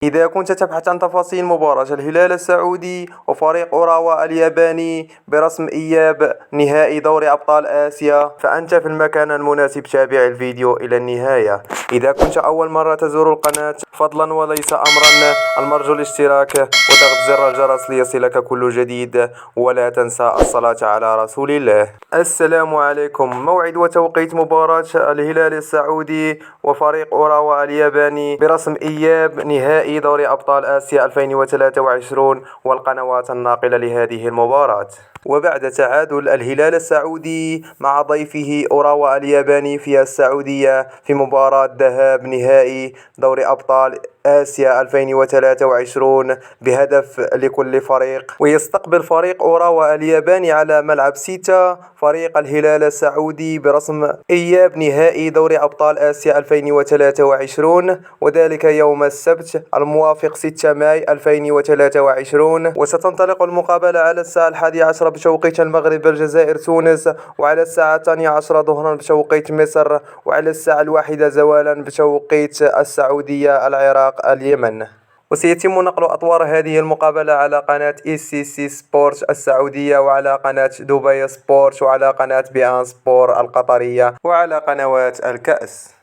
إذا كنت تبحث عن تفاصيل مباراة الهلال السعودي وفريق أوراوا الياباني برسم إياب نهائي دوري أبطال آسيا، فأنت في المكان المناسب. تابع الفيديو إلى النهاية. إذا كنت أول مرة تزور القناة، فضلا وليس أمرا، المرجو الاشتراك وضغط زر الجرس ليصلك كل جديد، ولا تنسى الصلاة على رسول الله. السلام عليكم. موعد وتوقيت مباراة الهلال السعودي وفريق أوراوا الياباني برسم إياب نهائي دوري أبطال آسيا 2023 والقنوات الناقلة لهذه المباراة. وبعد تعادل الهلال السعودي مع ضيفه أوراوا الياباني في السعودية في مباراة ذهاب نهائي دوري أبطال آسيا 2023 بهدف لكل فريق، ويستقبل فريق أوراوا الياباني على ملعب سيتا فريق الهلال السعودي برسم إياب نهائي دوري أبطال آسيا 2023، وذلك يوم السبت الموافق 6 ماي 2023. وستنطلق المقابلة على الساعة 11 بتوقيت المغرب الجزائر تونس، وعلى الساعة 12 ظهرا بتوقيت مصر، وعلى الساعة 1 زوالا بتوقيت السعودية العراق اليمن. وسيتم نقل أطوار هذه المقابلة على قناة ECC سبورت السعودية، وعلى قناة دبي سبورت، وعلى قناة بي ان سبور القطرية، وعلى قنوات الكأس.